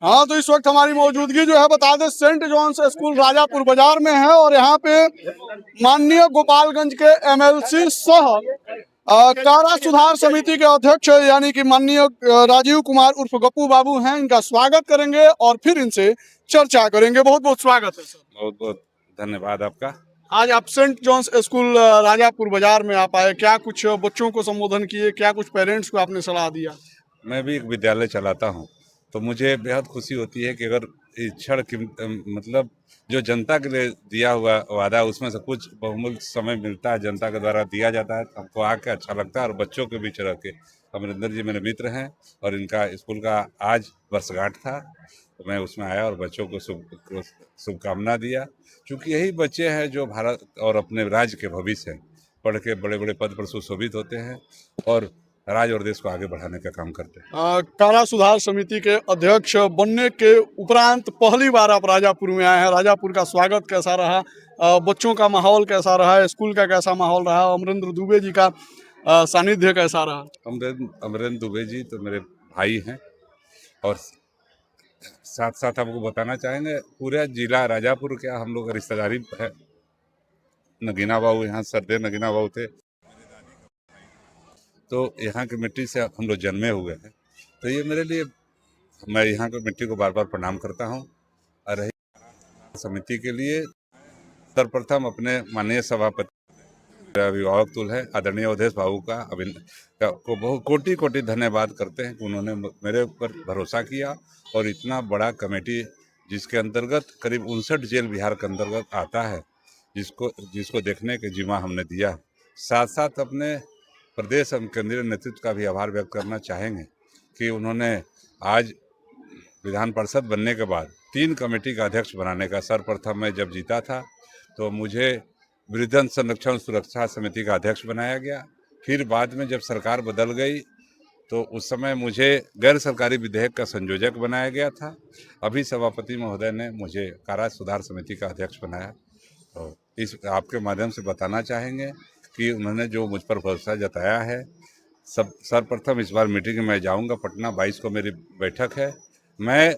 हाँ, तो इस वक्त हमारी मौजूदगी जो है बता दें सेंट जॉन्स स्कूल राजापुर बाजार में है और यहाँ पे माननीय गोपालगंज के एमएलसी सह कारा सुधार समिति के अध्यक्ष यानी कि माननीय राजीव कुमार उर्फ गप्पू बाबू हैं। इनका स्वागत करेंगे और फिर इनसे चर्चा करेंगे। बहुत बहुत स्वागत है सर। बहुत बहुत धन्यवाद आपका। आज आप सेंट जॉन्स स्कूल राजापुर बाजार में आप आए, क्या कुछ बच्चों को संबोधन किए, क्या कुछ पेरेंट्स को आपने सलाह दिया? मैं भी एक विद्यालय चलाता हूँ, तो मुझे बेहद खुशी होती है कि अगर इस क्षण की मतलब जो जनता के लिए दिया हुआ वादा उसमें से कुछ बहुमूल्य समय मिलता है, जनता के द्वारा दिया जाता है, तो हमको आके अच्छा लगता है। और बच्चों के बीच रह के, अमरिंदर जी मेरे मित्र हैं और इनका स्कूल का आज वर्षगांठ था, तो मैं उसमें आया और बच्चों को शुभकामना दिया, क्योंकि यही बच्चे हैं जो भारत और अपने राज्य के भविष्य हैं। पढ़ के बड़े बड़े पद पर सुशोभित होते हैं और राज्य और देश को आगे बढ़ाने का काम करते हैं। कारा सुधार समिति के अध्यक्ष बनने के उपरांत पहली बार आप राजापुर में आए हैं। राजापुर का स्वागत कैसा रहा, बच्चों का माहौल कैसा रहा, स्कूल का कैसा माहौल रहा, अमरेंद्र दुबे जी का सानिध्य कैसा रहा? अमरेंद्र दुबे जी तो मेरे भाई हैं और साथ साथ आपको बताना चाहेंगे पूरे जिला राजापुर क्या हम लोग रिश्तेदारी है। नगीना बाबू यहाँ सरदे नगीना बाबू थे, तो यहाँ की मिट्टी से हम लोग जन्मे हुए हैं, तो ये मेरे लिए, मैं यहाँ की मिट्टी को बार बार प्रणाम करता हूँ। और रही समिति के लिए सर्वप्रथम अपने माननीय सभापति अभिभावक तुल है आदरणीय अवधेश बाबू का को बहुत कोटि कोटि धन्यवाद करते हैं कि उन्होंने मेरे ऊपर भरोसा किया और इतना बड़ा कमेटी जिसके अंतर्गत करीब 59 जेल बिहार के अंतर्गत आता है, जिसको देखने के जिम्मा हमने दिया। साथ साथ अपने प्रदेश एवं केंद्रीय नेतृत्व का भी आभार व्यक्त करना चाहेंगे कि उन्होंने आज विधान परिषद बनने के बाद 3 कमेटी का अध्यक्ष बनाने का, सर्वप्रथम मैं जब जीता था तो मुझे वृद्धजन संरक्षण सुरक्षा समिति का अध्यक्ष बनाया गया। फिर बाद में जब सरकार बदल गई तो उस समय मुझे गैर सरकारी विधेयक का संयोजक बनाया गया था। अभी सभापति महोदय ने मुझे कारा सुधार समिति का अध्यक्ष बनाया। तो इस आपके माध्यम से बताना चाहेंगे कि उन्होंने जो मुझ पर भरोसा जताया है। सर्वप्रथम इस बार मीटिंग में मैं जाऊंगा, पटना 22 को मेरी बैठक है। मैं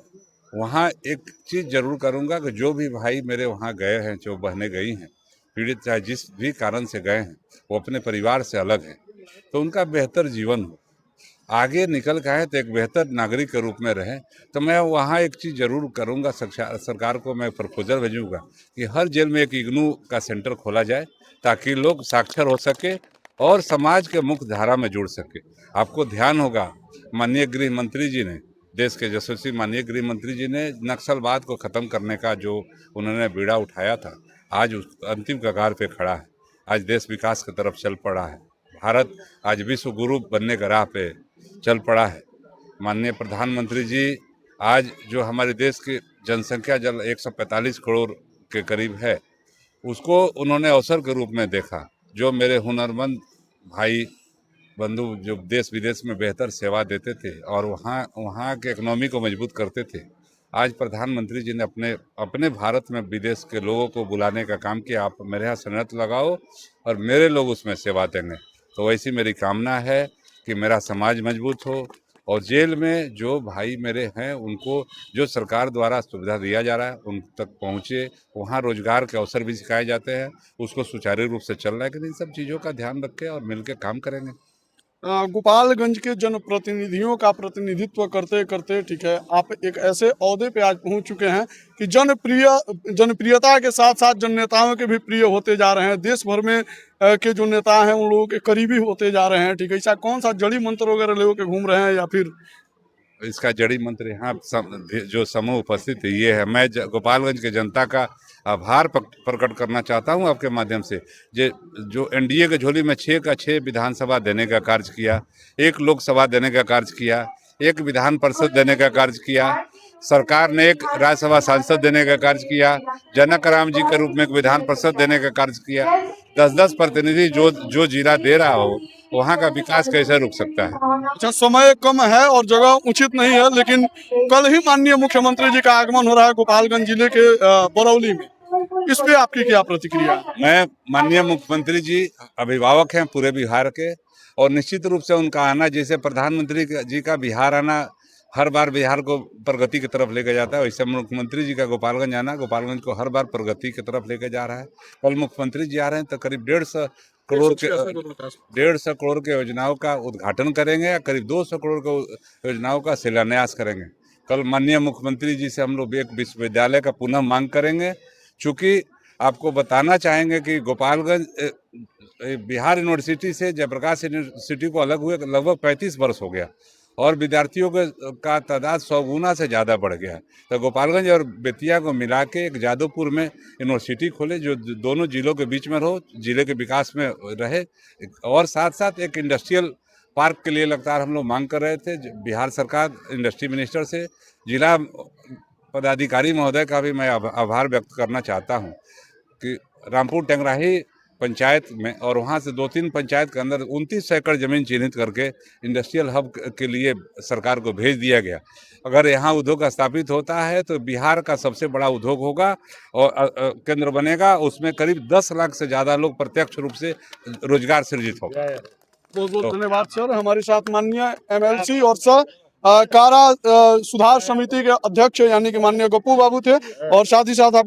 वहाँ एक चीज़ जरूर करूँगा कि जो भी भाई मेरे वहाँ गए हैं, जो बहनें गई हैं पीड़ित, चाहे जिस भी कारण से गए हैं, वो अपने परिवार से अलग हैं, तो उनका बेहतर जीवन हो, आगे निकल के आए तो एक बेहतर नागरिक के रूप में रहें। तो मैं वहाँ एक चीज़ जरूर करूँगा, सरकार को मैं प्रपोजल भेजूँगा कि हर जेल में एक इग्नू का सेंटर खोला जाए ताकि लोग साक्षर हो सके और समाज के मुख्य धारा में जुड़ सके। आपको ध्यान होगा माननीय गृह मंत्री जी ने, देश के यशस्वी माननीय गृह मंत्री जी ने नक्सलवाद को ख़त्म करने का जो उन्होंने बीड़ा उठाया था, आज उस अंतिम कगार पे खड़ा है। आज देश विकास की तरफ चल पड़ा है। भारत आज विश्व गुरु बनने के राह पे चल पड़ा है। माननीय प्रधानमंत्री जी आज जो हमारे देश की जनसंख्या जल 145 करोड़ के करीब है, उसको उन्होंने अवसर के रूप में देखा। जो मेरे हुनरमंद भाई बंधु जो देश विदेश में बेहतर सेवा देते थे और वहाँ के इकोनॉमी को मजबूत करते थे, आज प्रधानमंत्री जी ने अपने भारत में विदेश के लोगों को बुलाने का काम किया। आप मेरे यहाँ शरणत लगाओ और मेरे लोग उसमें सेवा देंगे। तो वैसी मेरी कामना है कि मेरा समाज मजबूत हो और जेल में जो भाई मेरे हैं उनको जो सरकार द्वारा सुविधा दिया जा रहा है उन तक पहुँचे, वहाँ रोजगार के अवसर भी सिखाए जाते हैं, उसको सुचारू रूप से चल रहा है कि इन सब चीज़ों का ध्यान रखें और मिलकर काम करेंगे। गोपालगंज के जनप्रतिनिधियों का प्रतिनिधित्व करते करते, ठीक है, आप एक ऐसे ओहदे पे आज पहुंच चुके हैं कि जनप्रियता के साथ साथ जन नेताओं के भी प्रिय होते जा रहे हैं। देश भर में के जो नेता हैं उन लोगों के करीबी होते जा रहे हैं, ठीक है। ऐसा कौन सा जड़ी मंत्र वगैरह लेकर के घूम रहे हैं या फिर इसका जड़ी मंत्र यहाँ जो समूह उपस्थित है ये है। मैं गोपालगंज के जनता का आभार प्रकट करना चाहता हूँ आपके माध्यम से। जो एनडीए के झोली में 6 का 6 विधानसभा देने का कार्य किया, 1 लोकसभा देने का कार्य किया, 1 विधान परिषद देने का कार्य किया, सरकार ने 1 राज्यसभा सांसद देने का कार्य किया, जनक राम जी के रूप में 1 विधान परिषद देने का कार्य किया। 10-10 प्रतिनिधि जो जिला दे रहा हो वहाँ का विकास कैसे रुक सकता है? अच्छा, समय कम है और जगह उचित नहीं है, लेकिन कल ही माननीय मुख्यमंत्री जी का आगमन हो रहा है गोपालगंज जिले के बरौली में, इस पे आपकी क्या प्रतिक्रिया है? मैं माननीय मुख्यमंत्री जी अभिभावक हैं पूरे बिहार के और निश्चित रूप से उनका आना, जैसे प्रधानमंत्री जी का बिहार आना हर बार बिहार को प्रगति की तरफ लेके जाता है, वैसे मुख्यमंत्री जी का गोपालगंज आना गोपालगंज को हर बार प्रगति की तरफ लेके जा रहा है। कल मुख्यमंत्री जी आ रहे हैं तो करीब 150 करोड़ के योजनाओं का उद्घाटन करेंगे या करीब 200 करोड़ के योजनाओं का शिलान्यास करेंगे। कल माननीय मुख्यमंत्री जी से हम लोग एक विश्वविद्यालय का पुनः मांग करेंगे, चूँकि आपको बताना चाहेंगे कि गोपालगंज बिहार यूनिवर्सिटी से जयप्रकाश यूनिवर्सिटी को अलग हुए लगभग 35 वर्ष हो गया और विद्यार्थियों का तादाद 100 गुना से ज़्यादा बढ़ गया है। तो गोपालगंज और बेतिया को मिला के एक जादवपुर में यूनिवर्सिटी खोले जो दोनों जिलों के बीच में रहो, जिले के विकास में रहे, और साथ साथ एक इंडस्ट्रियल पार्क के लिए लगातार हम लोग मांग कर रहे थे। बिहार सरकार इंडस्ट्री मिनिस्टर से जिला पदाधिकारी महोदय का भी मैं आभार व्यक्त करना चाहता हूँ कि रामपुर टेंगराही पंचायत में और वहाँ से 2-3 पंचायत के अंदर 29 एकड़ जमीन चिन्हित करके इंडस्ट्रियल हब के लिए सरकार को भेज दिया गया। अगर यहाँ उद्योग स्थापित होता है तो बिहार का सबसे बड़ा उद्योग होगा और केंद्र बनेगा, उसमें करीब 10 लाख से ज़्यादा लोग प्रत्यक्ष रूप से रोजगार सृजित होगा। बहुत बहुत धन्यवाद सर। हमारे साथ माननीय एमएलसी और सह कारा सुधार समिति के अध्यक्ष यानी कि माननीय गप्पू बाबू थे, और साथ ही साथ आप